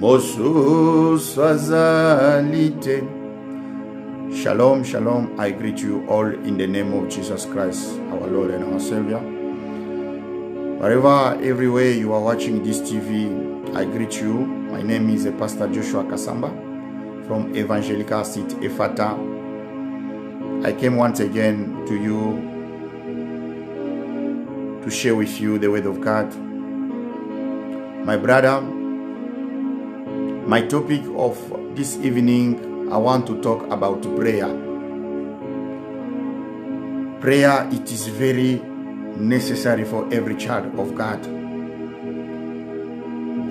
Mosus Azalite. Shalom, shalom. I greet you all in the name of Jesus Christ, our Lord and our Savior. Wherever, everywhere you are watching this TV, I greet you. My name is Pastor Joshua Kasamba from Evangelical City Ephata. I came once again to you to share with you the word of God. My brother, my topic of this evening, I want to talk about prayer. Prayer, it is very necessary for every child of God.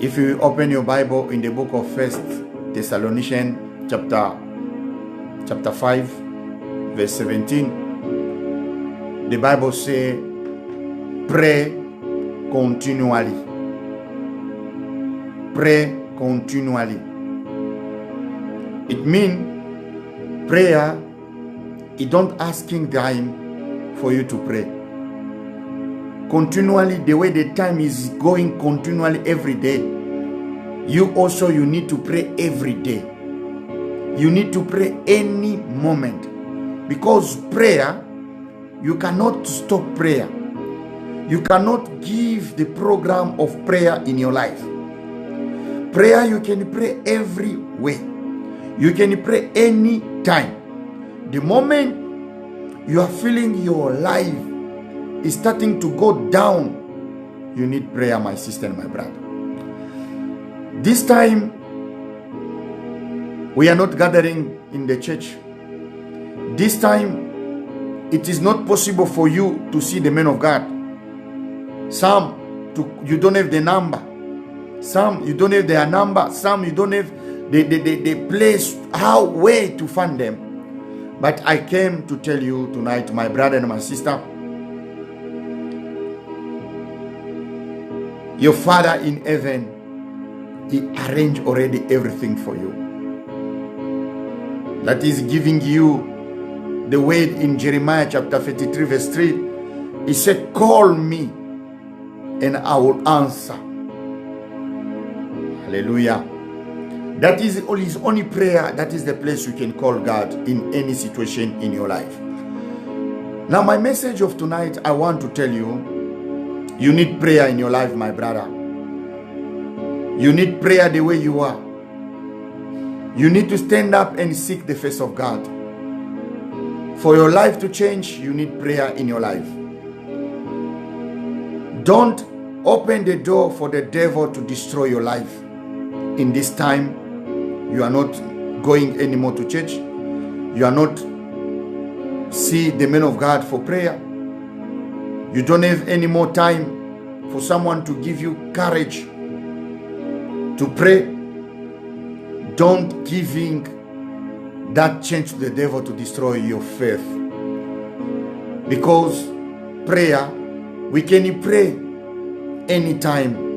If you open your Bible in the book of 1 Thessalonians chapter 5, verse 17, the Bible says, pray continually. Pray continually. It means prayer, it don't asking time for you to pray. Continually, the way the time is going continually every day, you need to pray every day. You need to pray any moment, because prayer, you cannot stop prayer. You cannot give the program of prayer in your life. Prayer, you can pray everywhere. You can pray any time. The moment you are feeling your life is starting to go down, you need prayer, my sister and my brother. This time, we are not gathering in the church. This time, it is not possible for you to see the men of God. Some, you don't have the number. Some, you don't have their number. Some, you don't have the place, where to find them. But I came to tell you tonight, my brother and my sister, your Father in heaven, He arranged already everything for you. That is giving you the word in Jeremiah chapter 53 verse 3. He said, call me and I will answer. Hallelujah. That is his only prayer. That is the place you can call God in any situation in your life. Now, my message of tonight, I want to tell you, you need prayer in your life, my brother. You need prayer the way you are. You need to stand up and seek the face of God. For your life to change, you need prayer in your life. Don't open the door for the devil to destroy your life. In this time, you are not going anymore to church. You are not see the men of God for prayer. You don't have any more time for someone to give you courage to pray. Don't giving that chance to the devil to destroy your faith. Because prayer, we can pray anytime.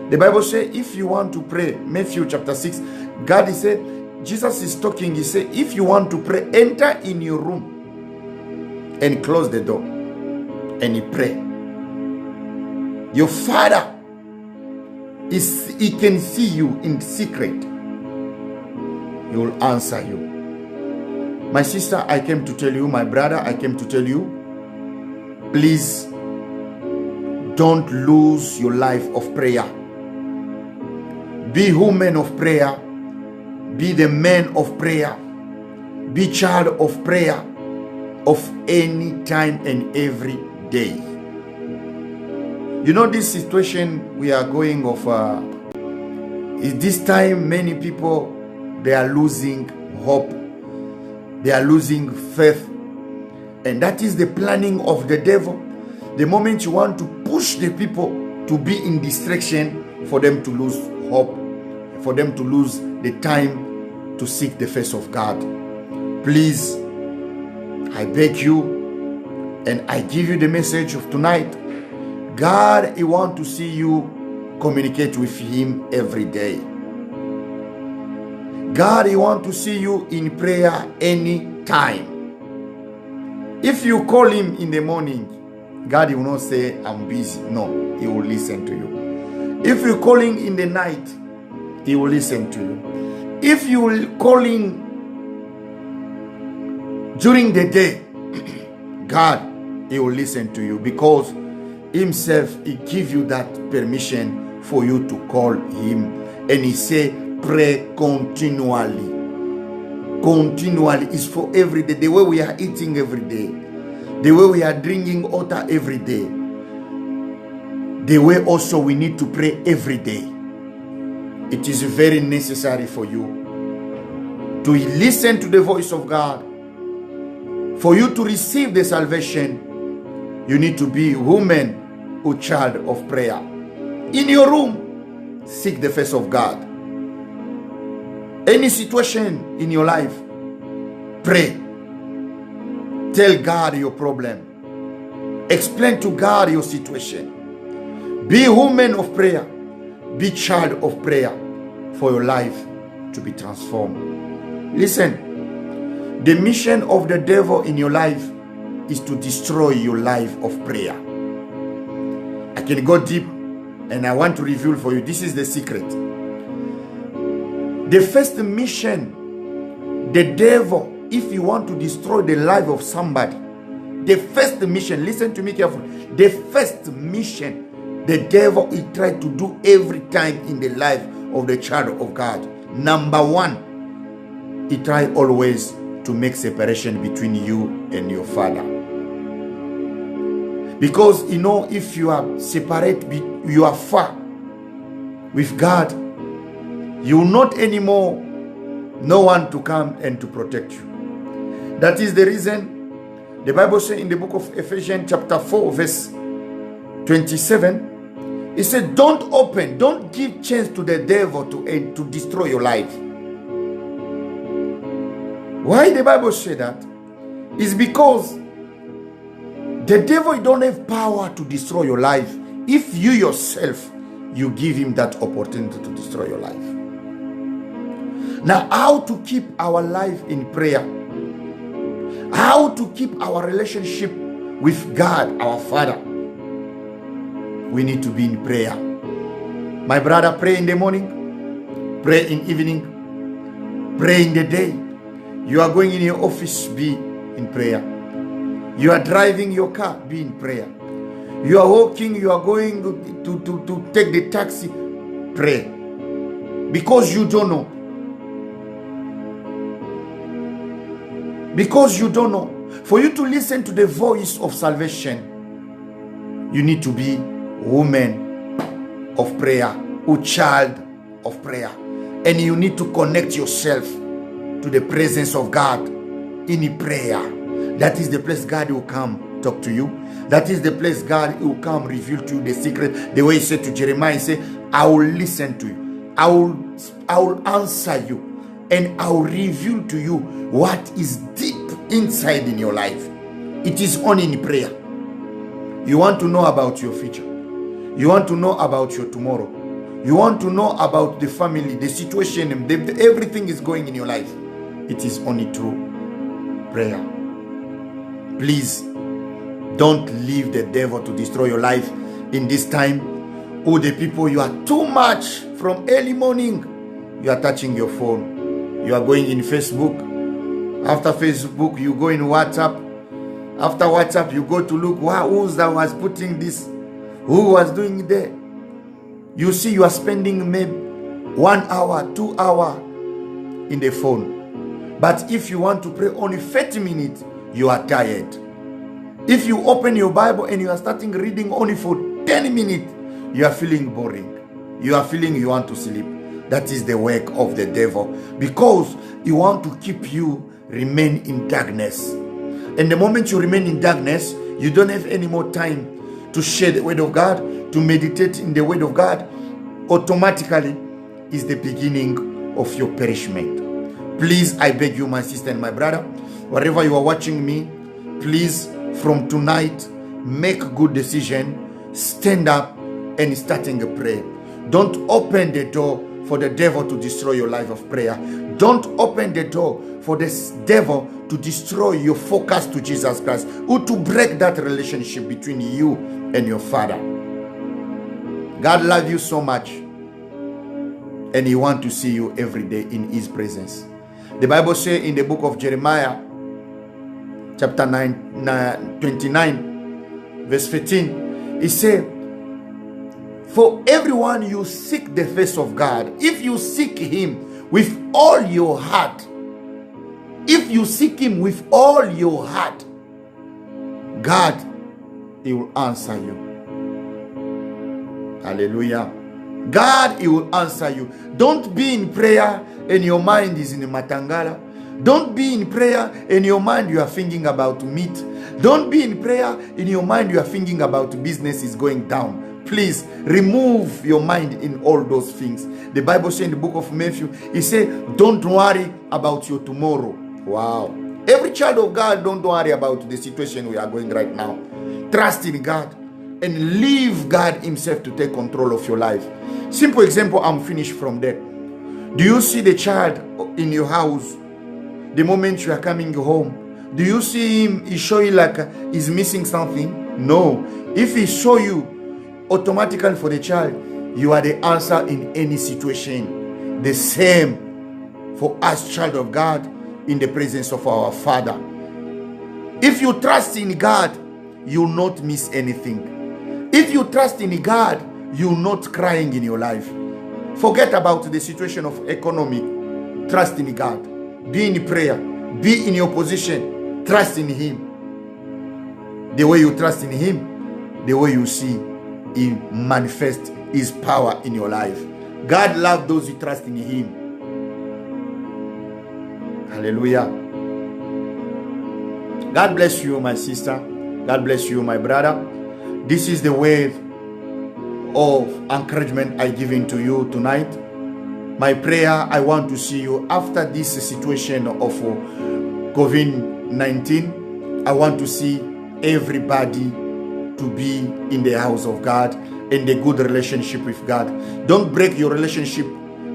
The Bible says, if you want to pray, Matthew chapter 6, God said, Jesus is talking, He said, if you want to pray, enter in your room and close the door and you pray. Your Father, He can see you in secret. He will answer you. My sister, I came to tell you, my brother, I came to tell you, please don't lose your life of prayer. Be woman of prayer. Be the man of prayer. Be child of prayer of any time and every day. You know, this situation we are going of, is this time many people, they are losing hope. They are losing faith. And that is the planning of the devil. The moment you want to push the people to be in distraction, for them to lose hope, for them to lose the time to seek the face of God. Please, I beg you, and I give you the message of tonight. God, He wants to see you communicate with Him every day. God, He wants to see you in prayer any time. If you call Him in the morning, God will not say, I'm busy. No, He will listen to you. If you're calling in the night, He will listen to you. If you will call in during the day, God, He will listen to you, because Himself, He give you that permission for you to call Him. And He say, pray continually. Continually is for every day. The way we are eating every day, the way we are drinking water every day, the way also we need to pray every day. It is very necessary for you to listen to the voice of God. For you to receive the salvation, you need to be woman or child of prayer. In your room, seek the face of God. Any situation in your life, pray. Tell God your problem. Explain to God your situation. Be woman of prayer. Be child of prayer for your life to be transformed. Listen, the mission of the devil in your life is to destroy your life of prayer. I can go deep, and I want to reveal for you. This is the secret. The first mission, the devil, if you want to destroy the life of somebody, the first mission, listen to me carefully, the first mission the devil he tried to do every time in the life of the child of God, number one, he tried always to make separation between you and your father. Because you know, if you are separate, you are far with God, you will not anymore no one to come and to protect you. That is the reason the Bible says in the book of Ephesians chapter 4 verse 27, it said, don't give chance to the devil to destroy your life. Why the Bible say that? Is because the devil don't have power to destroy your life if you yourself, you give him that opportunity to destroy your life. Now, how to keep our life in prayer? How to keep our relationship with God, our Father? We need to be in prayer. My brother, pray in the morning, pray in evening, pray in the day. You are going in your office, be in prayer. You are driving your car, be in prayer. You are walking, you are going to take the taxi, pray. Because you don't know. Because you don't know. For you to listen to the voice of salvation, you need to be woman of prayer, or child of prayer. And you need to connect yourself to the presence of God in prayer. That is the place God will come talk to you. That is the place God will come reveal to you the secret. The way he said to Jeremiah, he said, I will listen to you. I will answer you. And I will reveal to you what is deep inside in your life. It is only in prayer. You want to know about your future. You want to know about your tomorrow. You want to know about the family, the situation, everything is going in your life. It is only through prayer. Please, don't leave the devil to destroy your life in this time. Oh, the people, you are too much. From early morning, you are touching your phone. You are going in Facebook. After Facebook, you go in WhatsApp. After WhatsApp, you go to look, wow, who's that was putting this? Who was doing that? You see, you are spending maybe 1 hour, 2 hours in the phone. But if you want to pray only 30 minutes, you are tired. If you open your Bible and you are starting reading only for 10 minutes, you are feeling boring. You are feeling you want to sleep. That is the work of the devil. Because he want to keep you remain in darkness. And the moment you remain in darkness, you don't have any more time to share the word of God, to meditate in the word of God. Automatically is the beginning of your perishment. Please, I beg you, my sister and my brother, wherever you are watching me, please, from tonight, make a good decision, stand up and starting a prayer. Don't open the door for the devil to destroy your life of prayer. Don't open the door for this devil to destroy your focus to Jesus Christ, or to break that relationship between you and your Father. God loves you so much. and He wants to see you every day in His presence. The Bible says in the book of Jeremiah, chapter 29, verse 15, it says, for everyone you seek the face of God, if you seek Him with all your heart, if you seek Him with all your heart, God, He will answer you. Hallelujah. God, He will answer you. Don't be in prayer and your mind is in Matangala. Don't be in prayer and your mind you are thinking about meat. Don't be in prayer in your mind you are thinking about business is going down. Please remove your mind in all those things. The Bible says in the book of Matthew, it says, don't worry about your tomorrow. Wow. Every child of God, don't worry about the situation we are going right now. Trust in God and leave God Himself to take control of your life. Simple example, I'm finished from there. Do you see the child in your house the moment you are coming home? Do you see him, he show you like he's missing something? No. If he show you, automatically for the child, you are the answer in any situation. The same for us, child of God, in the presence of our Father. If you trust in God, you will not miss anything. If you trust in God, you will not crying in your life. Forget about the situation of economy. Trust in God. Be in prayer. Be in your position. Trust in Him. The way you trust in Him, the way you see He manifest His power in your life. God loves those who trust in Him. Hallelujah. God bless you, my sister. God bless you, my brother. This is the word of encouragement I give to you tonight. My prayer, I want to see you after this situation of COVID-19. I want to see everybody to be in the house of God, in the good relationship with God. Don't break your relationship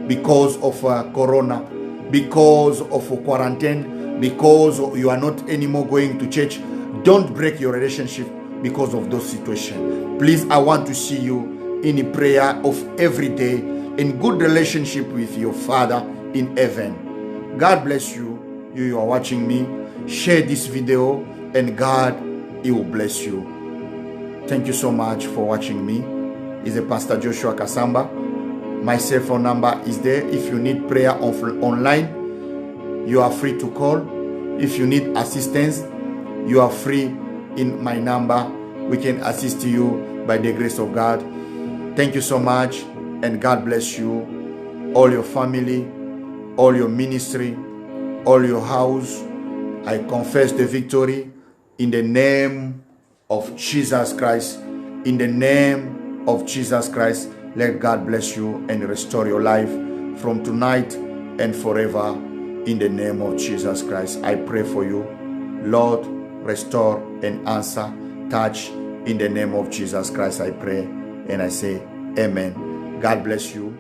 because of corona, because of quarantine, because you are not anymore going to church. Don't break your relationship because of those situations. Please, I want to see you in a prayer of every day, in good relationship with your Father in heaven. God bless you. You are watching me. Share this video and God, He will bless you. Thank you so much for watching me. It's a Pastor Joshua Kasamba. My cell phone number is there. If you need prayer online, you are free to call. If you need assistance, you are free in my number. We can assist you by the grace of God. Thank you so much, and God bless you, all your family, all your ministry, all your house. I confess the victory in the name of Jesus Christ. In the name of Jesus Christ, let God bless you and restore your life from tonight and forever. In the name of Jesus Christ, I pray for you. Lord, restore and answer, touch. In the name of Jesus Christ, I pray and I say amen. God bless you.